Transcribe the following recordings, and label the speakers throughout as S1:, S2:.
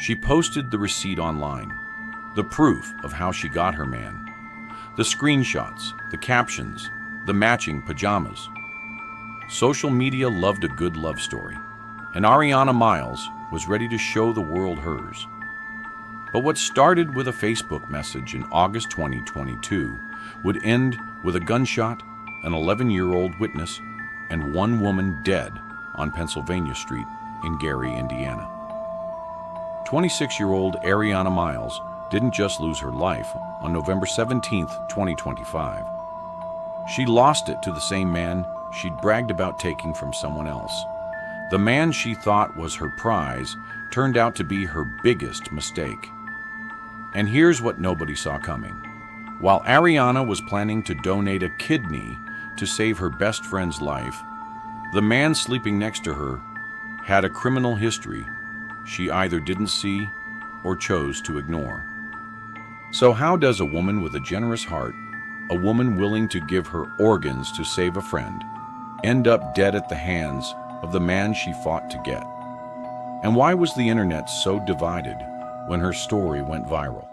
S1: She posted the receipt online, the proof of how she got her man, the screenshots, the captions, the matching pajamas. Social media loved a good love story, and Arrianna Miles was ready to show the world hers. But what started with a Facebook message in August 2022 would end with a gunshot, an 11-year-old witness, and one woman dead on Pennsylvania Street in Gary, Indiana. 26-year-old Arrianna Miles didn't just lose her life on November 17, 2025. She lost it to the same man she'd bragged about taking from someone else. The man she thought was her prize turned out to be her biggest mistake. And here's what nobody saw coming. While Arrianna was planning to donate a kidney to save her best friend's life, the man sleeping next to her had a criminal history she either didn't see or chose to ignore. So how does a woman with a generous heart, a woman willing to give her organs to save a friend, end up dead at the hands of the man she fought to get? And why was the internet so divided when her story went viral?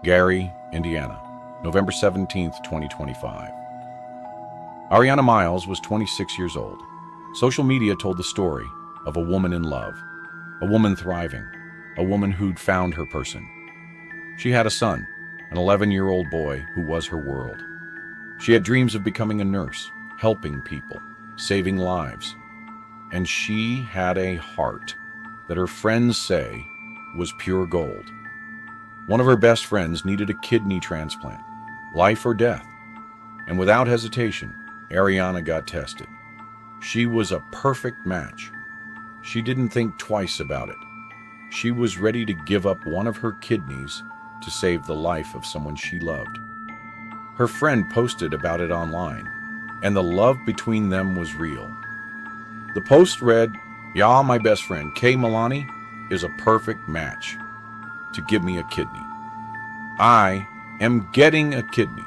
S1: Gary, Indiana, November 17, 2025. Arrianna Miles was 26 years old. Social media told the story of a woman in love, a woman thriving, a woman who'd found her person. She had a son, an 11-year-old boy who was her world. She had dreams of becoming a nurse, helping people, saving lives. And she had a heart that her friends say was pure gold. One of her best friends needed a kidney transplant, life or death. And without hesitation, Arrianna got tested. She was a perfect match. She didn't think twice about it. She was ready to give up one of her kidneys to save the life of someone she loved. Her friend posted about it online, and the love between them was real. The post read, "Y'all, my best friend, Kay Milani, is a perfect match to give me a kidney. I am getting a kidney.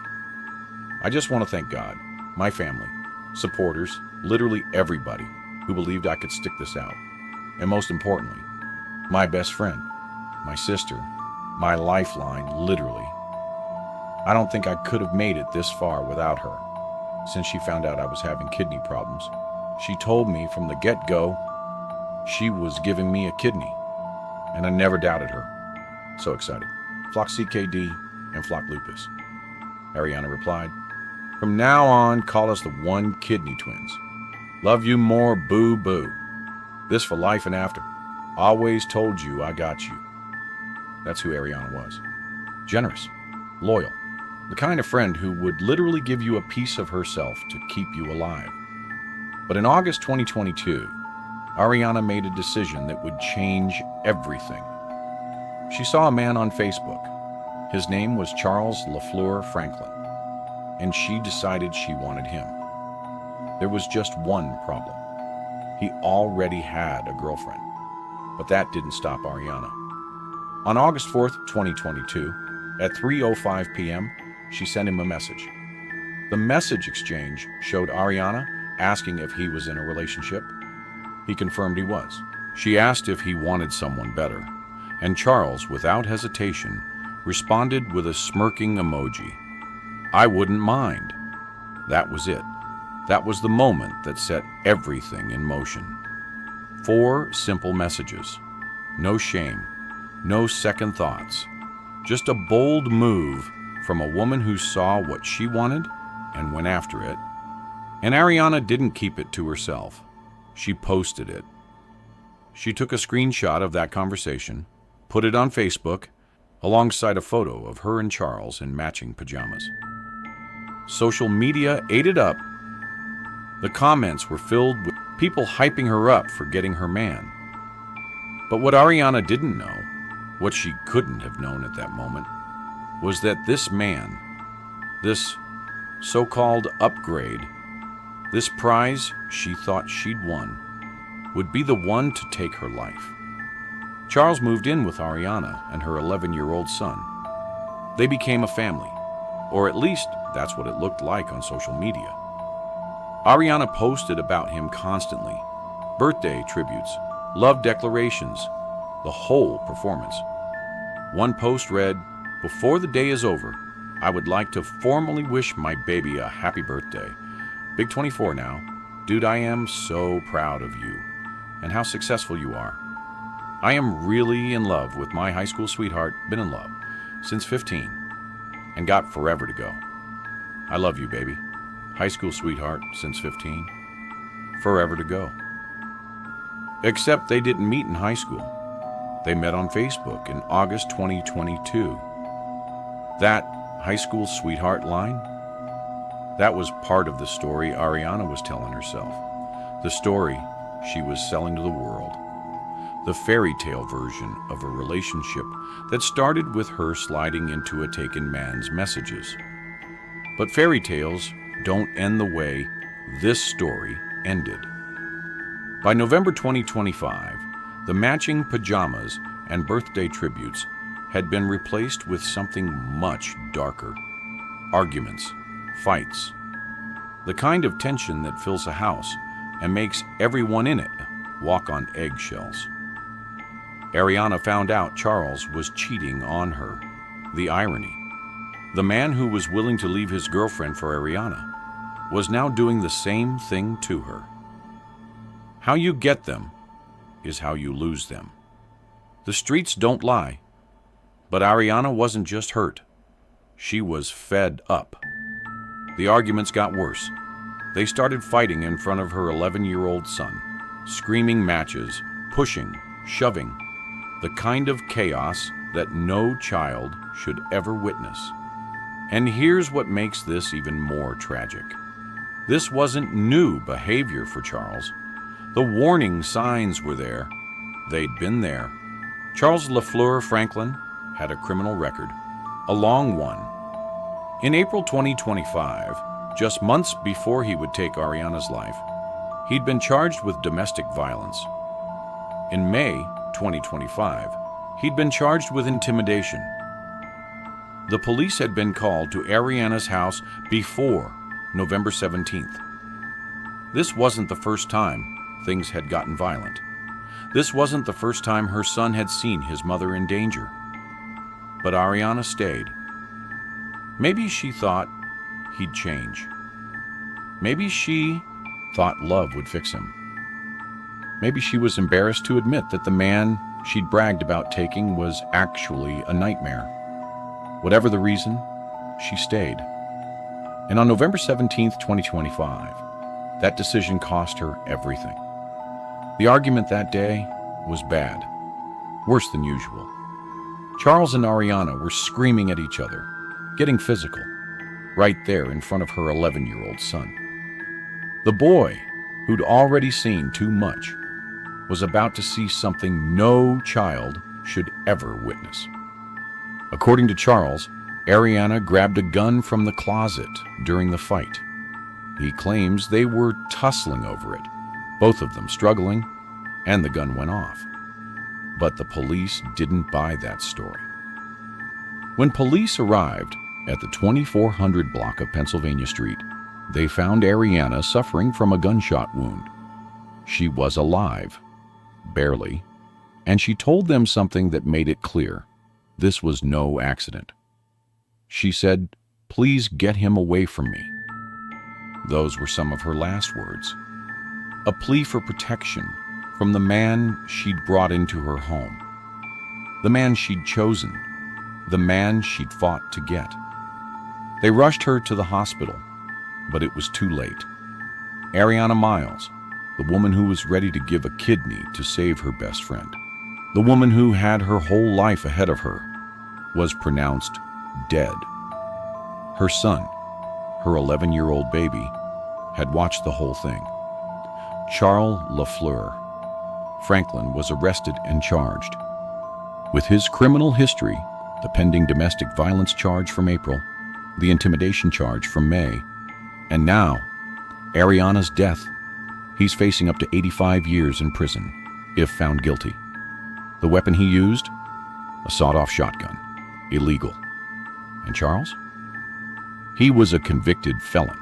S1: I just want to thank God, my family, supporters, literally everybody who believed I could stick this out. And most importantly, my best friend, my sister, my lifeline, literally. I don't think I could have made it this far without her. Since she found out I was having kidney problems, she told me from the get-go she was giving me a kidney, and I never doubted her. So excited. Flock CKD and Flock Lupus." Arrianna replied, "From now on, call us the One Kidney Twins. Love you more, boo boo. This for life and after. Always told you I got you." That's who Arrianna was. Generous, loyal, the kind of friend who would literally give you a piece of herself to keep you alive. But in August 2022, Arrianna made a decision that would change everything. She saw a man on Facebook. His name was Charles LaFleur Franklin, and she decided she wanted him. There was just one problem. He already had a girlfriend, but that didn't stop Arrianna. On August 4th, 2022, at 3:05 p.m., she sent him a message. The message exchange showed Arrianna asking if he was in a relationship. He confirmed he was. She asked if he wanted someone better, and Charles, without hesitation, responded with a smirking emoji. "I wouldn't mind." That was it. That was the moment that set everything in motion. 4 simple messages. No shame, no second thoughts. Just a bold move from a woman who saw what she wanted and went after it. And Arrianna didn't keep it to herself. She posted it. She took a screenshot of that conversation, put it on Facebook, alongside a photo of her and Charles in matching pajamas. Social media ate it up. The comments were filled with people hyping her up for getting her man. But what Arrianna didn't know, what she couldn't have known at that moment, was that this man, this so-called upgrade, This prize she thought she'd won would be the one to take her life. Charles moved in with Arrianna and her 11-year-old son. They became a family, or at least that's what it looked like on social media. Arrianna posted about him constantly, birthday tributes, love declarations, the whole performance. One post read, "Before the day is over, I would like to formally wish my baby a happy birthday. Big 24 now. Dude, I am so proud of you and how successful you are. I am really in love with my high school sweetheart, been in love since 15 and got forever to go. I love you, baby. High school sweetheart since 15, forever to go." Except they didn't meet in high school. They met on Facebook in August 2022. That high school sweetheart line? That was part of the story Arrianna was telling herself. The story she was selling to the world. The fairy tale version of a relationship that started with her sliding into a taken man's messages. But fairy tales don't end the way this story ended. By November 2025, the matching pajamas and birthday tributes had been replaced with something much darker. Arguments, fights, the kind of tension that fills a house and makes everyone in it walk on eggshells. Arrianna found out Charles was cheating on her. The irony. The man who was willing to leave his girlfriend for Arrianna was now doing the same thing to her. How you get them is how you lose them. The streets don't lie. But Arrianna wasn't just hurt. She was fed up. The arguments got worse. They started fighting in front of her 11-year-old son, screaming matches, pushing, shoving, the kind of chaos that no child should ever witness. And here's what makes this even more tragic. This wasn't new behavior for Charles. The warning signs were there. They'd been there. Charles LaFleur Franklin had a criminal record, a long one. In April 2025, just months before he would take Arrianna's life, he'd been charged with domestic violence. In May 2025, he'd been charged with intimidation. The police had been called to Arrianna's house before November 17th. This wasn't the first time things had gotten violent. This wasn't the first time her son had seen his mother in danger. But Arrianna stayed. Maybe she thought he'd change. Maybe she thought love would fix him. Maybe she was embarrassed to admit that the man she'd bragged about taking was actually a nightmare. Whatever the reason, she stayed. And on November 17th, 2025, that decision cost her everything. The argument that day was bad, worse than usual. Charles and Arrianna were screaming at each other, getting physical, right there in front of her 11-year-old son. The boy, who'd already seen too much, was about to see something no child should ever witness. According to Charles, Arrianna grabbed a gun from the closet during the fight. He claims they were tussling over it, both of them struggling, and the gun went off. But the police didn't buy that story. When police arrived at the 2400 block of Pennsylvania Street, they found Arrianna suffering from a gunshot wound. She was alive, barely, and she told them something that made it clear this was no accident. She said, "Please get him away from me." Those were some of her last words. A plea for protection from the man she'd brought into her home. The man she'd chosen. The man she'd fought to get. They rushed her to the hospital, but it was too late. Arrianna Miles, the woman who was ready to give a kidney to save her best friend, the woman who had her whole life ahead of her, was pronounced dead. Her son, her 11-year-old baby, had watched the whole thing. Charles LaFleur Franklin was arrested and charged. With his criminal history, the pending domestic violence charge from April, the intimidation charge from May, and now Arrianna's death, he's facing up to 85 years in prison, if found guilty. The weapon he used? A sawed-off shotgun. Illegal. And Charles? He was a convicted felon,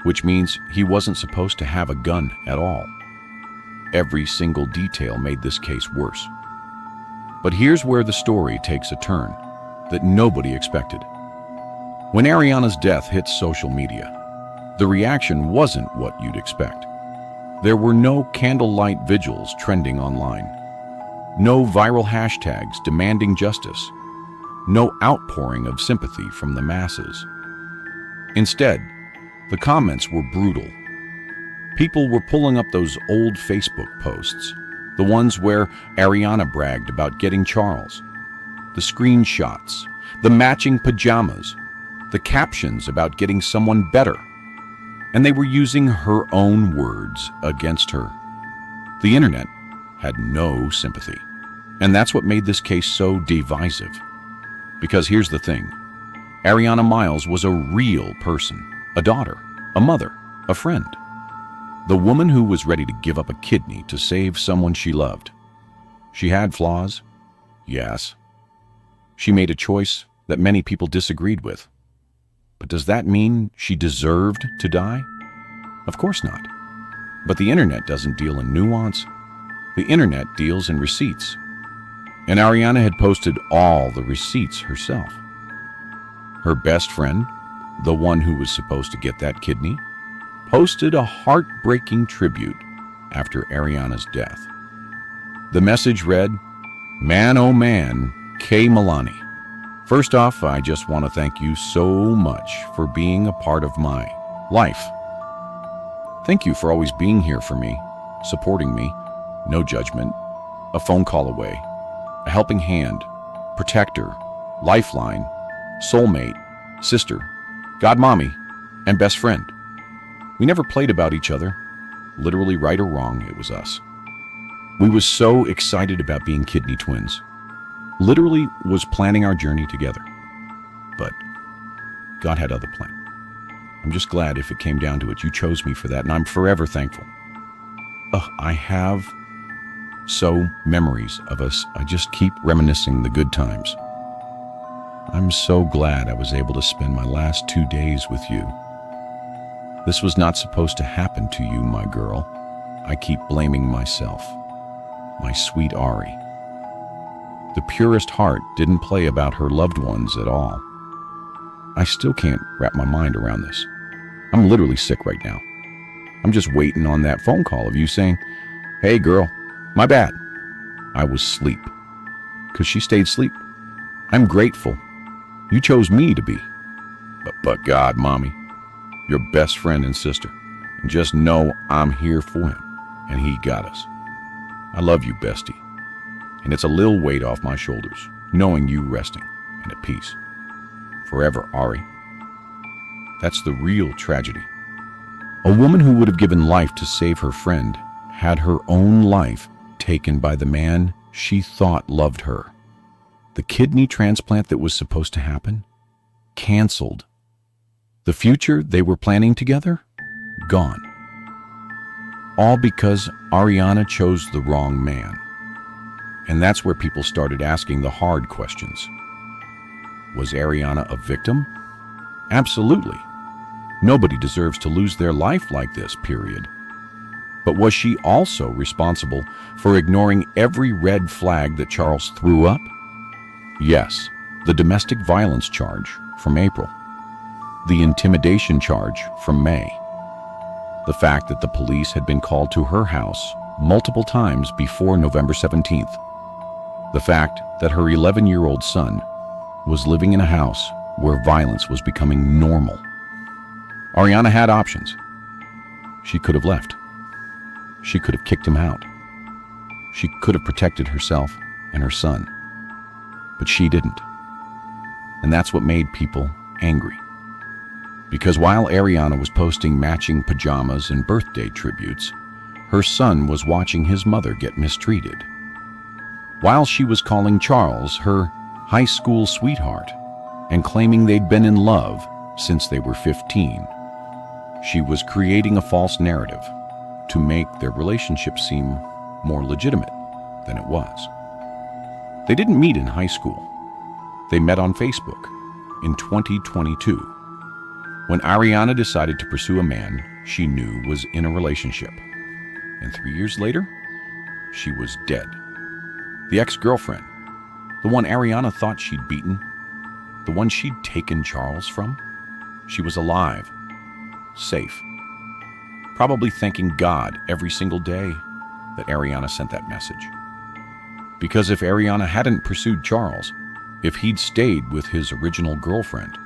S1: which means he wasn't supposed to have a gun at all. Every single detail made this case worse. But here's where the story takes a turn that nobody expected. When Arrianna's death hit social media, the reaction wasn't what you'd expect. There were no candlelight vigils trending online, no viral hashtags demanding justice, no outpouring of sympathy from the masses. Instead, the comments were brutal. People were pulling up those old Facebook posts, the ones where Arrianna bragged about getting Charles, the screenshots, the matching pajamas, the captions about getting someone better, and they were using her own words against her. The internet had no sympathy, and that's what made this case so divisive. Because here's the thing, Arrianna Miles was a real person, a daughter, a mother, a friend. The woman who was ready to give up a kidney to save someone she loved. She had flaws, yes. She made a choice that many people disagreed with. But does that mean she deserved to die? Of course not. But the internet doesn't deal in nuance. The internet deals in receipts. And Arrianna had posted all the receipts herself. Her best friend, the one who was supposed to get that kidney, posted a heartbreaking tribute after Arrianna's death. The message read, "Man, oh man, K. Milani. First off, I just want to thank you so much for being a part of my life. Thank you for always being here for me, supporting me, no judgment, a phone call away, a helping hand, protector, lifeline, soulmate, sister, godmommy, and best friend. We never played about each other. Literally, right or wrong, it was us. We was so excited about being kidney twins. Literally was planning our journey together. But God had other plans. I'm just glad if it came down to it, you chose me for that, and I'm forever thankful. I have so memories of us. I just keep reminiscing the good times. I'm so glad I was able to spend my last 2 days with you. This was not supposed to happen to you, my girl. I keep blaming myself. My sweet Ari. The purest heart didn't play about her loved ones at all. I still can't wrap my mind around this. I'm literally sick right now. I'm just waiting on that phone call of you saying, "Hey girl, my bad. I was asleep." 'Cause she stayed asleep. I'm grateful. You chose me to be. But God, Mommy, your best friend and sister. And just know I'm here for him, and he got us. I love you, bestie. And it's a little weight off my shoulders, knowing you resting and at peace. Forever, Ari. That's the real tragedy. A woman who would have given life to save her friend had her own life taken by the man she thought loved her. The kidney transplant that was supposed to happen? Canceled. The future they were planning together? Gone. All because Arrianna chose the wrong man. And that's where people started asking the hard questions. Was Arrianna a victim? Absolutely. Nobody deserves to lose their life like this, period. But was she also responsible for ignoring every red flag that Charles threw up? Yes, the domestic violence charge from April. The intimidation charge from May. The fact that the police had been called to her house multiple times before November 17th. The fact that her 11-year-old son was living in a house where violence was becoming normal. Arrianna had options. She could have left. She could have kicked him out. She could have protected herself and her son. But she didn't. And that's what made people angry. Because while Arrianna was posting matching pajamas and birthday tributes, her son was watching his mother get mistreated. While she was calling Charles her high school sweetheart and claiming they'd been in love since they were 15, She was creating a false narrative to make their relationship seem more legitimate than it was. They didn't meet in high school. They met on Facebook in 2022 when Arrianna decided to pursue a man she knew was in a relationship. And 3 years later, she was dead. The ex-girlfriend, the one Arrianna thought she'd beaten, the one she'd taken Charles from, she was alive, safe, probably thanking God every single day that Arrianna sent that message. Because if Arrianna hadn't pursued Charles, if he'd stayed with his original girlfriend,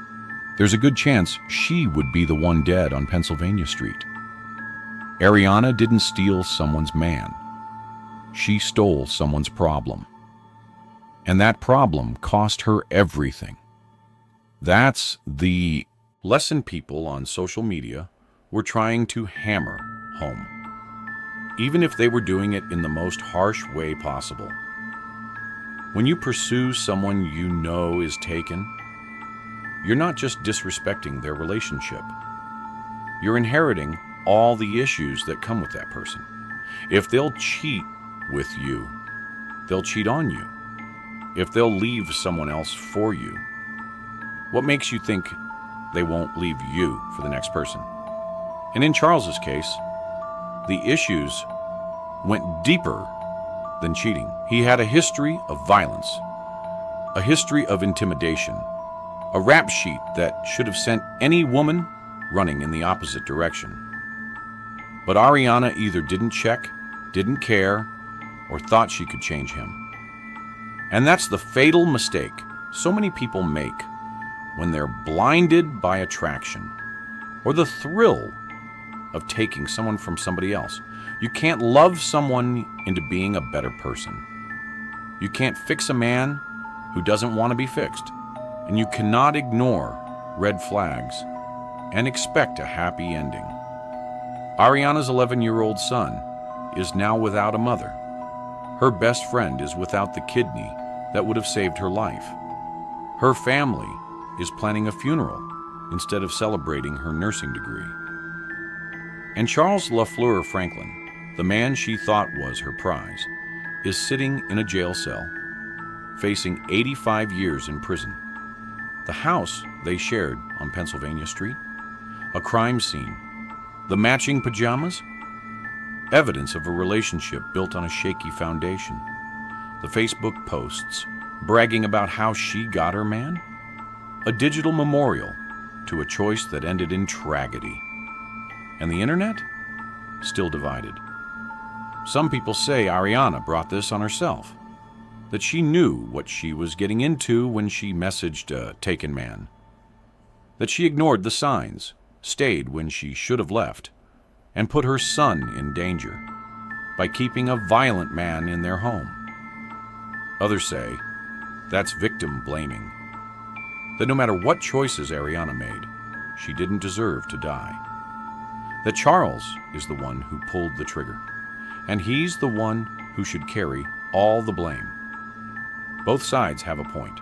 S1: there's a good chance she would be the one dead on Pennsylvania Street. Arrianna didn't steal someone's man. She stole someone's problem. And that problem cost her everything. That's the lesson people on social media were trying to hammer home, even if they were doing it in the most harsh way possible. When you pursue someone you know is taken, you're not just disrespecting their relationship. You're inheriting all the issues that come with that person. If they'll cheat with you, they'll cheat on you. If they'll leave someone else for you, what makes you think they won't leave you for the next person? And in Charles's case, the issues went deeper than cheating. He had a history of violence, a history of intimidation, a rap sheet that should have sent any woman running in the opposite direction. But Arrianna either didn't check, didn't care, or thought she could change him. And that's the fatal mistake so many people make when they're blinded by attraction or the thrill of taking someone from somebody else. You can't love someone into being a better person. You can't fix a man who doesn't want to be fixed. And you cannot ignore red flags and expect a happy ending. Arrianna's 11-year-old son is now without a mother. Her best friend is without the kidney that would have saved her life. Her family is planning a funeral instead of celebrating her nursing degree. And Charles Lafleur Franklin, the man she thought was her prize, is sitting in a jail cell, facing 85 years in prison. The house they shared on Pennsylvania Street, a crime scene, the matching pajamas, evidence of a relationship built on a shaky foundation, the Facebook posts bragging about how she got her man, a digital memorial to a choice that ended in tragedy. And the internet? Still divided. Some people say Arrianna brought this on herself, that she knew what she was getting into when she messaged a taken man, that she ignored the signs, stayed when she should have left, and put her son in danger by keeping a violent man in their home. Others say that's victim blaming, that no matter what choices Arrianna made, she didn't deserve to die, that Charles is the one who pulled the trigger, and he's the one who should carry all the blame. Both sides have a point,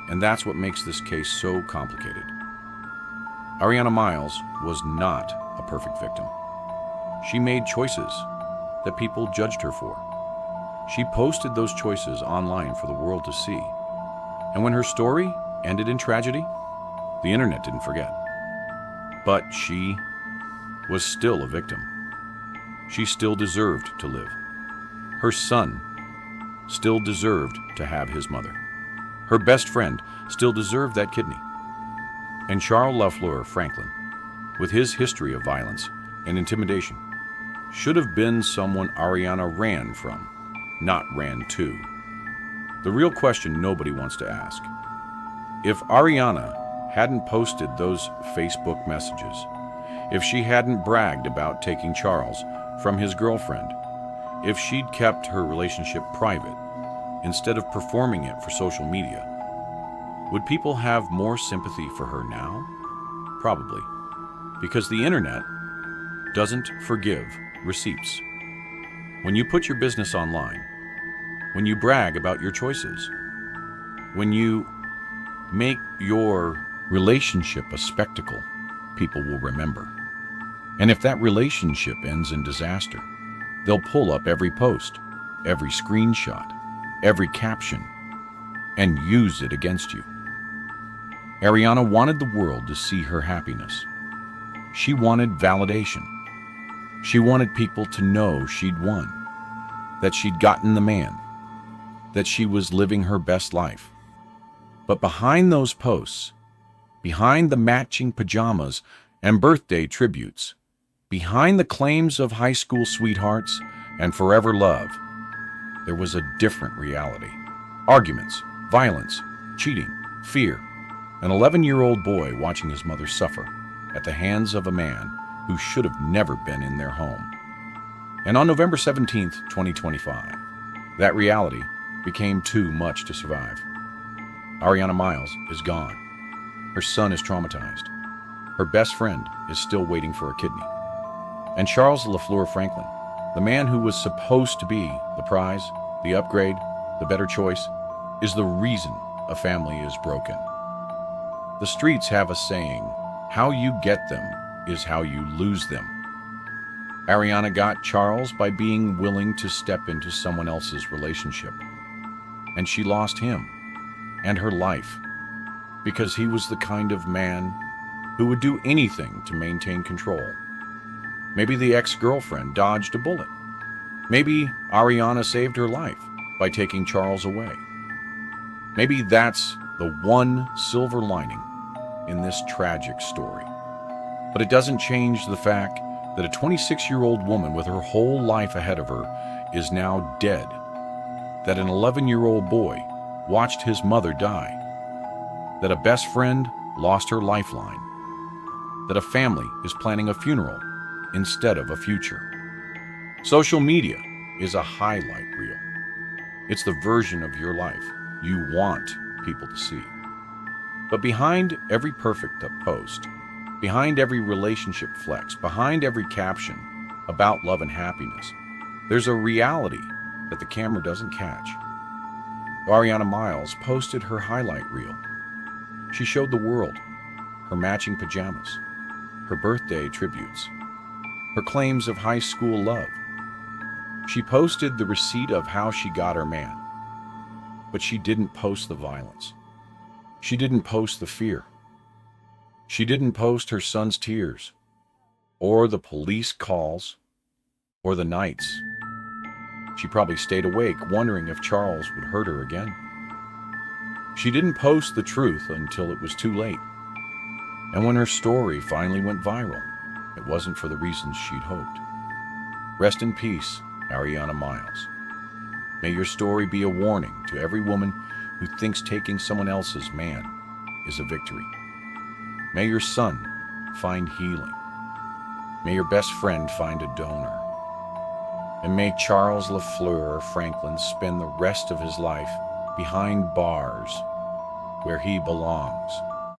S1: and that's what makes this case so complicated. Arrianna Miles was not a perfect victim. She made choices that people judged her for. She posted those choices online for the world to see. And when her story ended in tragedy, the internet didn't forget. But she was still a victim. She still deserved to live. Her son still deserved to have his mother. Her best friend still deserved that kidney. And Charles Lafleur Franklin, with his history of violence and intimidation, should have been someone Arrianna ran from, not ran to. The real question nobody wants to ask: if Arrianna hadn't posted those Facebook messages, if she hadn't bragged about taking Charles from his girlfriend, if she'd kept her relationship private instead of performing it for social media, would people have more sympathy for her now? Probably, because the internet doesn't forgive receipts. When you put your business online, when you brag about your choices, when you make your relationship a spectacle, people will remember. And if that relationship ends in disaster, they'll pull up every post, every screenshot, every caption, and use it against you. Arrianna wanted the world to see her happiness. She wanted validation. She wanted people to know she'd won, that she'd gotten the man, that she was living her best life. But behind those posts, behind the matching pajamas and birthday tributes, behind the claims of high school sweethearts and forever love, there was a different reality. Arguments, violence, cheating, fear. An 11-year-old boy watching his mother suffer at the hands of a man who should have never been in their home. And on November 17th, 2025, that reality became too much to survive. Arrianna Miles is gone. Her son is traumatized. Her best friend is still waiting for a kidney. And Charles LaFleur Franklin, the man who was supposed to be the prize, the upgrade, the better choice, is the reason a family is broken. The streets have a saying, how you get them is how you lose them. Arrianna got Charles by being willing to step into someone else's relationship. And she lost him and her life because he was the kind of man who would do anything to maintain control. Maybe the ex-girlfriend dodged a bullet. Maybe Arrianna saved her life by taking Charles away. Maybe that's the one silver lining in this tragic story. But it doesn't change the fact that a 26-year-old woman with her whole life ahead of her is now dead. That an 11-year-old boy watched his mother die. That a best friend lost her lifeline. That a family is planning a funeral instead of a future. Social media is a highlight reel. It's the version of your life you want people to see. But behind every perfect post, behind every relationship flex, behind every caption about love and happiness, there's a reality that the camera doesn't catch. Arrianna Miles posted her highlight reel. She showed the world her matching pajamas, her birthday tributes, her claims of high school love. She posted the receipt of how she got her man, but she didn't post the violence. She didn't post the fear. She didn't post her son's tears, or the police calls, or the nights. She probably stayed awake wondering if Charles would hurt her again. She didn't post the truth until it was too late. And when her story finally went viral, it wasn't for the reasons she'd hoped. Rest in peace, Arrianna Miles. May your story be a warning to every woman who thinks taking someone else's man is a victory. May your son find healing. May your best friend find a donor. And may Charles LaFleur Franklin spend the rest of his life behind bars where he belongs.